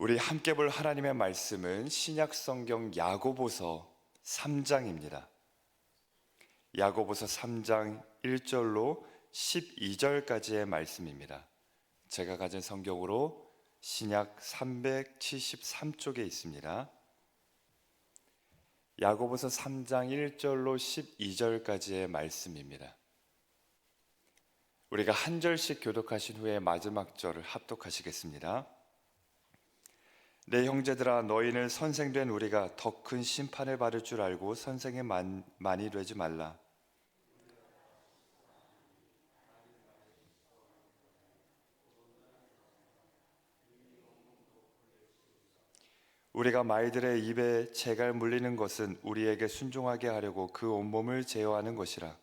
우리 함께 볼 하나님의 말씀은 신약 성경 야고보서 3장입니다. 야고보서 3장 1절로 12절까지의 말씀입니다. 제가 가진 성경으로 신약 373쪽에 있습니다. 야고보서 3장 1절로 12절까지의 말씀입니다. 우리가 한 절씩 교독하신 후에 마지막 절을 합독하시겠습니다. 내 형제들아, 너희는 선생된 우리가 더 큰 심판을 받을 줄 알고 선생이 많이 되지 말라. 우리가 말들의 입에 재갈 물리는 것은 우리에게 순종하게 하려고 그 온몸을 제어하는 것이라.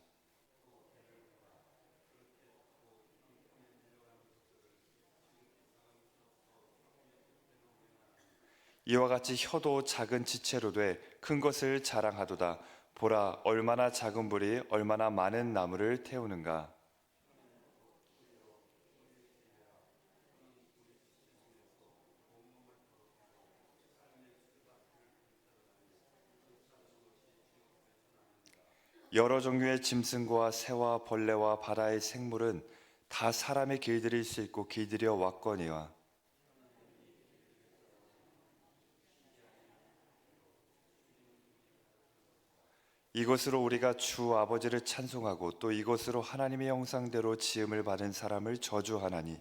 이와 같이 혀도 작은 지체로 돼 큰 것을 자랑하도다. 보라, 얼마나 작은 불이 얼마나 많은 나무를 태우는가. 여러 종류의 짐승과 새와 벌레와 바다의 생물은 다 사람의 길들일 수 있고 길들여 왔거니와 이것으로 우리가 주 아버지를 찬송하고 또 이것으로 하나님의 형상대로 지음을 받은 사람을 저주하나니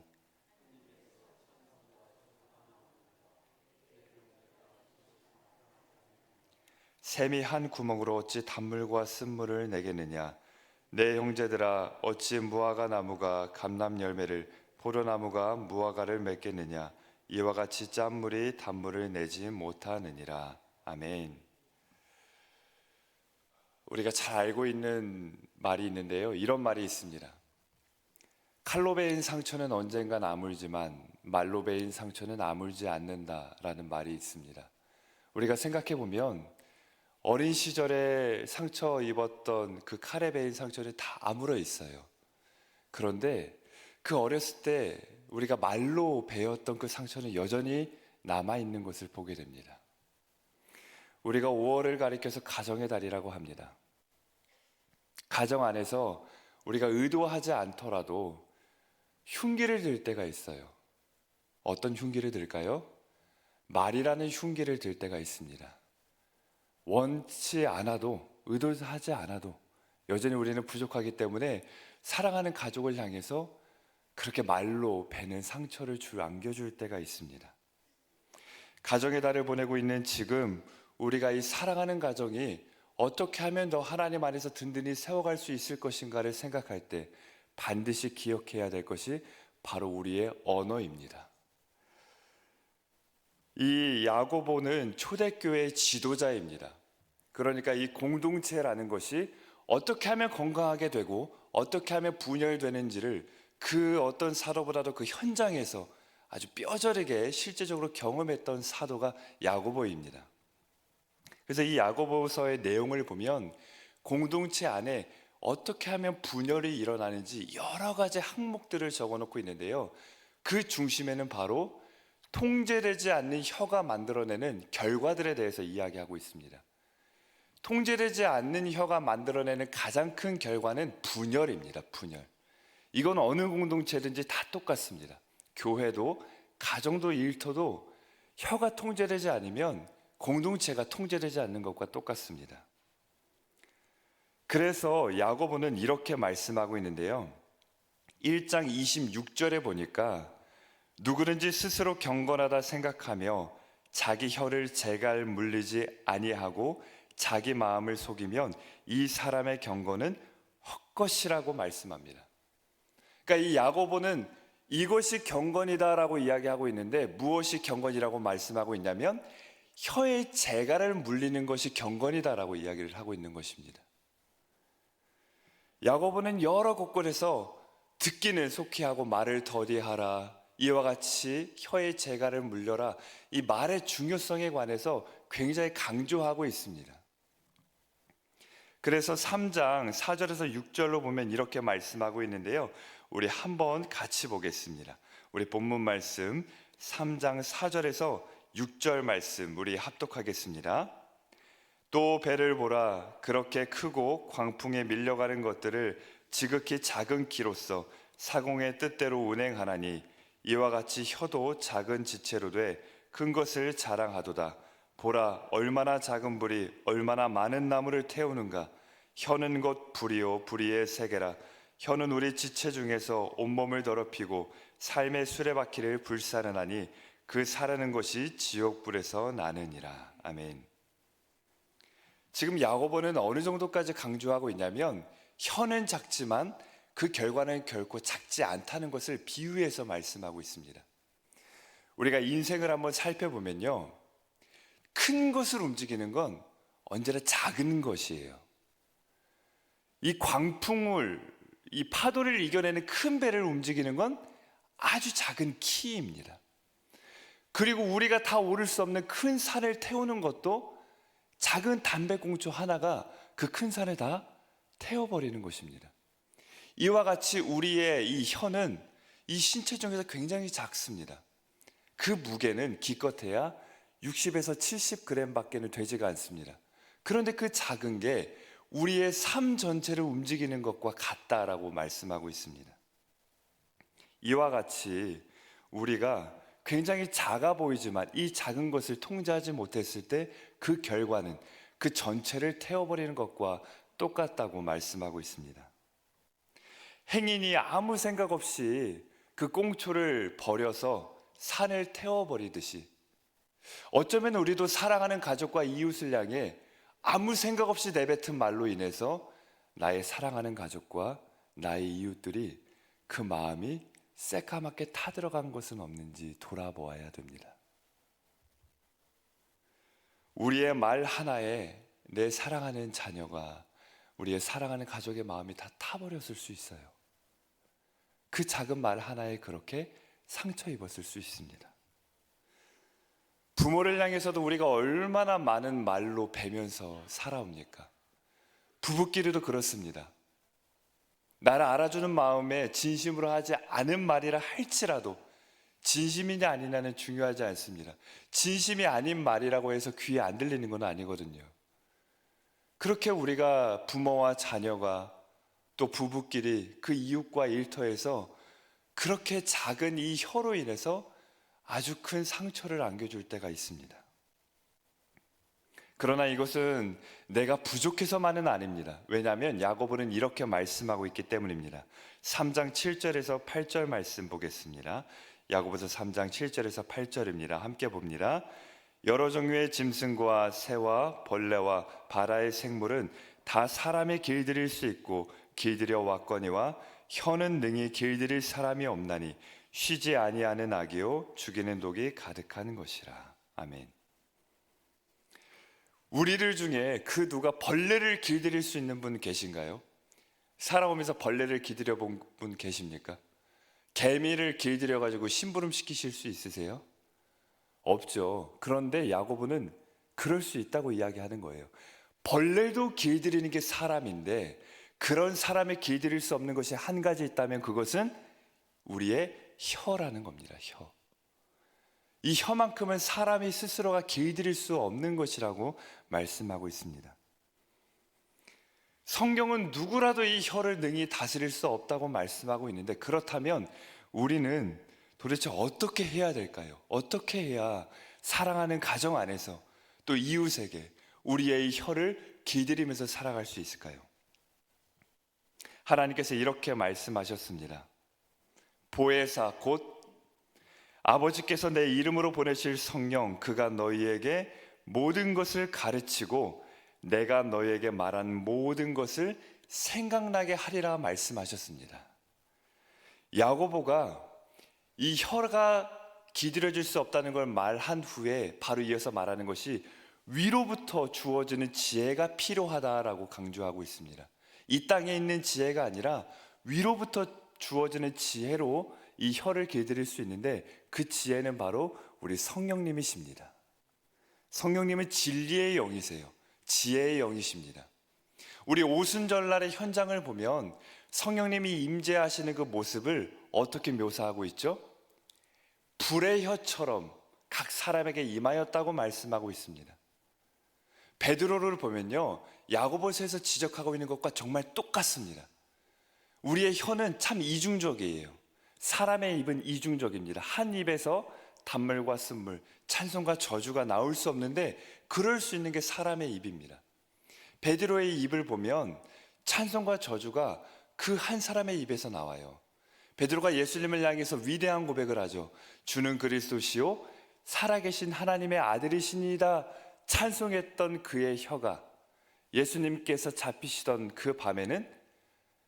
샘이 한 구멍으로 어찌 단물과 쓴물을 내겠느냐. 내 형제들아, 어찌 무화과 나무가 감람 열매를 포도나무가 무화과를 맺겠느냐. 이와 같이 짠물이 단물을 내지 못하느니라. 아멘. 우리가 잘 알고 있는 말이 있는데요, 이런 말이 있습니다. 칼로 베인 상처는 언젠간 아물지만 말로 베인 상처는 아물지 않는다라는 말이 있습니다. 우리가 생각해 보면 어린 시절에 상처 입었던 그 칼에 베인 상처는 다 아물어 있어요. 그런데 그 어렸을 때 우리가 말로 베었던 그 상처는 여전히 남아 있는 것을 보게 됩니다. 우리가 5월을 가리켜서 가정의 달이라고 합니다. 가정 안에서 우리가 의도하지 않더라도 흉기를 들 때가 있어요. 어떤 흉기를 들까요? 말이라는 흉기를 들 때가 있습니다. 원치 않아도, 의도하지 않아도 여전히 우리는 부족하기 때문에 사랑하는 가족을 향해서 그렇게 말로 베는 상처를 안겨줄 때가 있습니다. 가정의 달을 보내고 있는 지금 우리가 이 사랑하는 가정이 어떻게 하면 더 하나님 안에서 든든히 세워갈 수 있을 것인가를 생각할 때 반드시 기억해야 될 것이 바로 우리의 언어입니다. 이 야고보는 초대교회의 지도자입니다. 그러니까 이 공동체라는 것이 어떻게 하면 건강하게 되고 어떻게 하면 분열되는지를 그 어떤 사도보다도 그 현장에서 아주 뼈저리게 실제적으로 경험했던 사도가 야고보입니다. 그래서 이 야고보서의 내용을 보면 공동체 안에 어떻게 하면 분열이 일어나는지 여러 가지 항목들을 적어놓고 있는데요, 그 중심에는 바로 통제되지 않는 혀가 만들어내는 결과들에 대해서 이야기하고 있습니다. 통제되지 않는 혀가 만들어내는 가장 큰 결과는 분열입니다. 분열. 이건 어느 공동체든지 다 똑같습니다. 교회도 가정도 일터도 혀가 통제되지 않으면 공동체가 통제되지 않는 것과 똑같습니다. 그래서 야고보는 이렇게 말씀하고 있는데요, 1장 26절에 보니까 누구든지 스스로 경건하다 생각하며 자기 혀를 재갈 물리지 아니하고 자기 마음을 속이면 이 사람의 경건은 헛것이라고 말씀합니다. 그러니까 이 야고보는 이것이 경건이다라고 이야기하고 있는데 무엇이 경건이라고 말씀하고 있냐면 혀의 재갈을 물리는 것이 경건이다라고 이야기를 하고 있는 것입니다. 야고보는 여러 곳곳에서 듣기는 속히 하고 말을 더디하라, 이와 같이 혀의 재갈을 물려라, 이 말의 중요성에 관해서 굉장히 강조하고 있습니다. 그래서 3장 4절에서 6절로 보면 이렇게 말씀하고 있는데요, 우리 한번 같이 보겠습니다. 우리 본문 말씀 3장 4절에서 6절 말씀 우리 합독하겠습니다. 또 배를 보라, 그렇게 크고 광풍에 밀려가는 것들을 지극히 작은 키로서 사공의 뜻대로 운행하나니 이와 같이 혀도 작은 지체로 돼 큰 것을 자랑하도다. 보라, 얼마나 작은 불이 얼마나 많은 나무를 태우는가. 혀는 곧 불이요 불의의 세계라. 혀는 우리 지체 중에서 온몸을 더럽히고 삶의 수레바퀴를 불사르나니 그 사르는 것이 지옥불에서 나느니라. 아멘. 지금 야고보는 어느 정도까지 강조하고 있냐면 혀는 작지만 그 결과는 결코 작지 않다는 것을 비유해서 말씀하고 있습니다. 우리가 인생을 한번 살펴보면요, 큰 것을 움직이는 건 언제나 작은 것이에요. 이 광풍을, 이 파도를 이겨내는 큰 배를 움직이는 건 아주 작은 키입니다. 그리고 우리가 다 오를 수 없는 큰 산을 태우는 것도 작은 담배꽁초 하나가 그 큰 산을 다 태워버리는 것입니다. 이와 같이 우리의 이 혀는 이 신체 중에서 굉장히 작습니다. 그 무게는 기껏해야 60에서 70g 밖에는 되지가 않습니다. 그런데 그 작은 게 우리의 삶 전체를 움직이는 것과 같다라고 말씀하고 있습니다. 이와 같이 우리가 굉장히 작아 보이지만 이 작은 것을 통제하지 못했을 때 그 결과는 그 전체를 태워버리는 것과 똑같다고 말씀하고 있습니다. 행인이 아무 생각 없이 그 꽁초를 버려서 산을 태워버리듯이 어쩌면 우리도 사랑하는 가족과 이웃을 향해 아무 생각 없이 내뱉은 말로 인해서 나의 사랑하는 가족과 나의 이웃들이 그 마음이 새까맣게 타들어간 것은 없는지 돌아보아야 됩니다. 우리의 말 하나에 내 사랑하는 자녀가, 우리의 사랑하는 가족의 마음이 다 타버렸을 수 있어요. 그 작은 말 하나에 그렇게 상처 입었을 수 있습니다. 부모를 향해서도 우리가 얼마나 많은 말로 베면서 살아옵니까? 부부끼리도 그렇습니다. 나를 알아주는 마음에 진심으로 하지 않은 말이라 할지라도 진심이냐 아니냐는 중요하지 않습니다. 진심이 아닌 말이라고 해서 귀에 안 들리는 건 아니거든요. 그렇게 우리가 부모와 자녀가 또 부부끼리 그 이웃과 일터에서 그렇게 작은 이 혀로 인해서 아주 큰 상처를 안겨줄 때가 있습니다. 그러나 이것은 내가 부족해서만은 아닙니다. 왜냐하면 야고보는 이렇게 말씀하고 있기 때문입니다. 3장 7절에서 8절 말씀 보겠습니다. 야고보서 3장 7절에서 8절입니다. 함께 봅니다. 여러 종류의 짐승과 새와 벌레와 바다의 생물은 다 사람의 길들일 수 있고 길들여 왔거니와 혀는 능히 길들일 사람이 없나니 쉬지 아니하는 악이요 죽이는 독이 가득한 것이라. 아멘. 우리들 중에 그 누가 벌레를 길들일 수 있는 분 계신가요? 살아오면서 벌레를 길들여 본 분 계십니까? 개미를 길들여 가지고 심부름 시키실 수 있으세요? 없죠. 그런데 야고보는 그럴 수 있다고 이야기하는 거예요. 벌레도 길들이는 게 사람인데 그런 사람의 길들일 수 없는 것이 한 가지 있다면 그것은 우리의 혀라는 겁니다. 혀. 이 혀만큼은 사람이 스스로가 길들일 수 없는 것이라고 말씀하고 있습니다. 성경은 누구라도 이 혀를 능히 다스릴 수 없다고 말씀하고 있는데 그렇다면 우리는 도대체 어떻게 해야 될까요? 어떻게 해야 사랑하는 가정 안에서 또 이웃에게 우리의 이 혀를 길들이면서 살아갈 수 있을까요? 하나님께서 이렇게 말씀하셨습니다. 보혜사 곧 아버지께서 내 이름으로 보내실 성령 그가 너희에게 모든 것을 가르치고 내가 너희에게 말한 모든 것을 생각나게 하리라 말씀하셨습니다. 야고보가 이 혀가 길들여질 수 없다는 걸 말한 후에 바로 이어서 말하는 것이 위로부터 주어지는 지혜가 필요하다라고 강조하고 있습니다. 이 땅에 있는 지혜가 아니라 위로부터 주어지는 지혜로 이 혀를 길들일 수 있는데 그 지혜는 바로 우리 성령님이십니다. 성령님은 진리의 영이세요. 지혜의 영이십니다. 우리 오순절날의 현장을 보면 성령님이 임재하시는 그 모습을 어떻게 묘사하고 있죠? 불의 혀처럼 각 사람에게 임하였다고 말씀하고 있습니다. 베드로를 보면요, 야고보서에서 지적하고 있는 것과 정말 똑같습니다. 우리의 혀는 참 이중적이에요. 사람의 입은 이중적입니다. 한 입에서 단물과 쓴물, 찬송과 저주가 나올 수 없는데 그럴 수 있는 게 사람의 입입니다. 베드로의 입을 보면 찬송과 저주가 그 한 사람의 입에서 나와요. 베드로가 예수님을 향해서 위대한 고백을 하죠. 주는 그리스도시요 살아계신 하나님의 아들이시니이다 찬송했던 그의 혀가 예수님께서 잡히시던 그 밤에는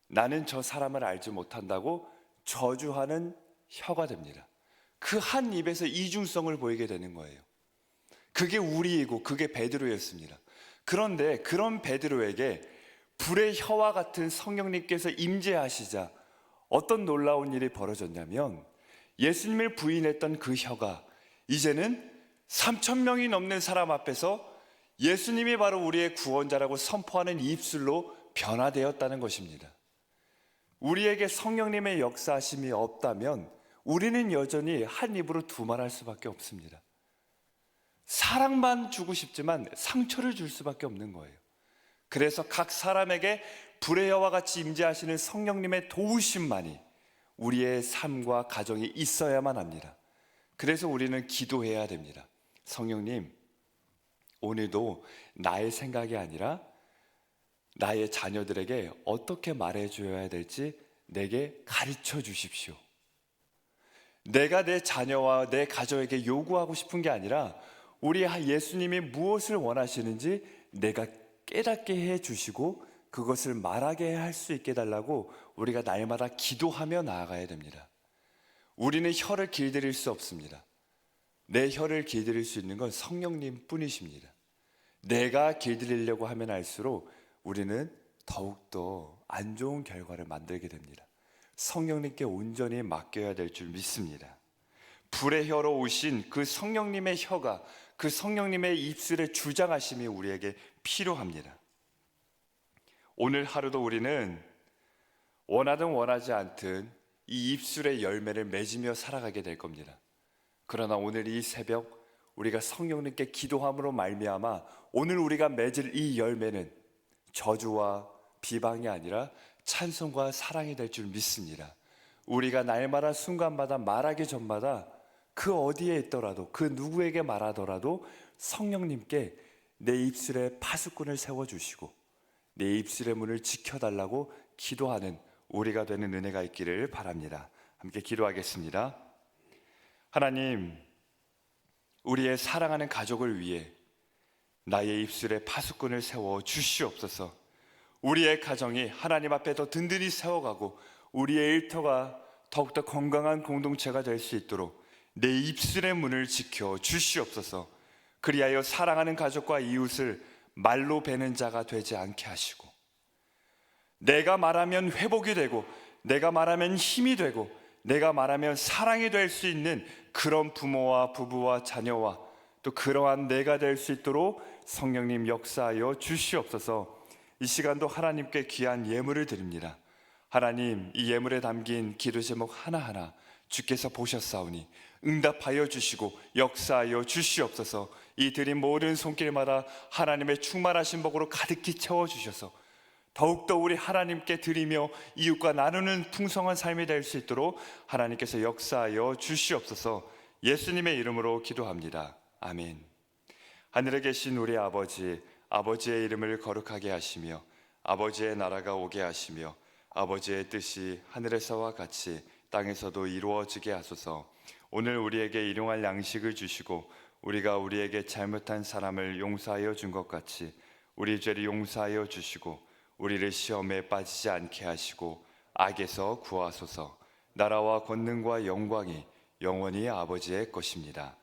나는 저 사람을 알지 못한다고 저주하는 혀가 됩니다. 그 한 입에서 이중성을 보이게 되는 거예요. 그게 우리이고 그게 베드로였습니다. 그런데 그런 베드로에게 불의 혀와 같은 성령님께서 임재하시자 어떤 놀라운 일이 벌어졌냐면 예수님을 부인했던 그 혀가 이제는 3,000명이 넘는 사람 앞에서 예수님이 바로 우리의 구원자라고 선포하는 입술로 변화되었다는 것입니다. 우리에게 성령님의 역사하심이 없다면 우리는 여전히 한 입으로 두말할 수밖에 없습니다. 사랑만 주고 싶지만 상처를 줄 수밖에 없는 거예요. 그래서 각 사람에게 불의 혀와 같이 임재하시는 성령님의 도우심만이 우리의 삶과 가정에 있어야만 합니다. 그래서 우리는 기도해야 됩니다. 성령님, 오늘도 나의 생각이 아니라 나의 자녀들에게 어떻게 말해줘야 될지 내게 가르쳐 주십시오. 내가 내 자녀와 내 가족에게 요구하고 싶은 게 아니라 우리 예수님이 무엇을 원하시는지 내가 깨닫게 해주시고 그것을 말하게 할 수 있게 해달라고 우리가 날마다 기도하며 나아가야 됩니다. 우리는 혀를 길들일 수 없습니다. 내 혀를 길들일 수 있는 건 성령님 뿐이십니다. 내가 길들이려고 하면 할수록 우리는 더욱더 안 좋은 결과를 만들게 됩니다. 성령님께 온전히 맡겨야 될 줄 믿습니다. 불의 혀로 오신 그 성령님의 혀가 그 성령님의 입술의 주장하심이 우리에게 필요합니다. 오늘 하루도 우리는 원하든 원하지 않든 이 입술의 열매를 맺으며 살아가게 될 겁니다. 그러나 오늘 이 새벽 우리가 성령님께 기도함으로 말미암아 오늘 우리가 맺을 이 열매는 저주와 비방이 아니라 찬송과 사랑이 될 줄 믿습니다. 우리가 날마다 순간마다 말하기 전마다 그 어디에 있더라도 그 누구에게 말하더라도 성령님께 내 입술에 파수꾼을 세워주시고 내 입술의 문을 지켜달라고 기도하는 우리가 되는 은혜가 있기를 바랍니다. 함께 기도하겠습니다. 하나님, 우리의 사랑하는 가족을 위해 나의 입술에 파수꾼을 세워 주시옵소서. 우리의 가정이 하나님 앞에 더 든든히 세워가고 우리의 일터가 더욱더 건강한 공동체가 될 수 있도록 내 입술의 문을 지켜 주시옵소서. 그리하여 사랑하는 가족과 이웃을 말로 베는 자가 되지 않게 하시고 내가 말하면 회복이 되고 내가 말하면 힘이 되고 내가 말하면 사랑이 될 수 있는 그런 부모와 부부와 자녀와 또 그러한 내가 될 수 있도록 성령님 역사하여 주시옵소서. 이 시간도 하나님께 귀한 예물을 드립니다. 하나님, 이 예물에 담긴 기도 제목 하나하나 주께서 보셨사오니 응답하여 주시고 역사하여 주시옵소서. 이 드린 모든 손길마다 하나님의 충만하신 복으로 가득히 채워주셔서 더욱더 우리 하나님께 드리며 이웃과 나누는 풍성한 삶이 될 수 있도록 하나님께서 역사하여 주시옵소서. 예수님의 이름으로 기도합니다. 아멘. 하늘에 계신 우리 아버지, 아버지의 이름을 거룩하게 하시며 아버지의 나라가 오게 하시며 아버지의 뜻이 하늘에서와 같이 땅에서도 이루어지게 하소서. 오늘 우리에게 일용할 양식을 주시고 우리가 우리에게 잘못한 사람을 용서하여 준 것 같이 우리 죄를 용서하여 주시고 우리를 시험에 빠지지 않게 하시고 악에서 구하소서. 나라와 권능과 영광이 영원히 아버지의 것입니다.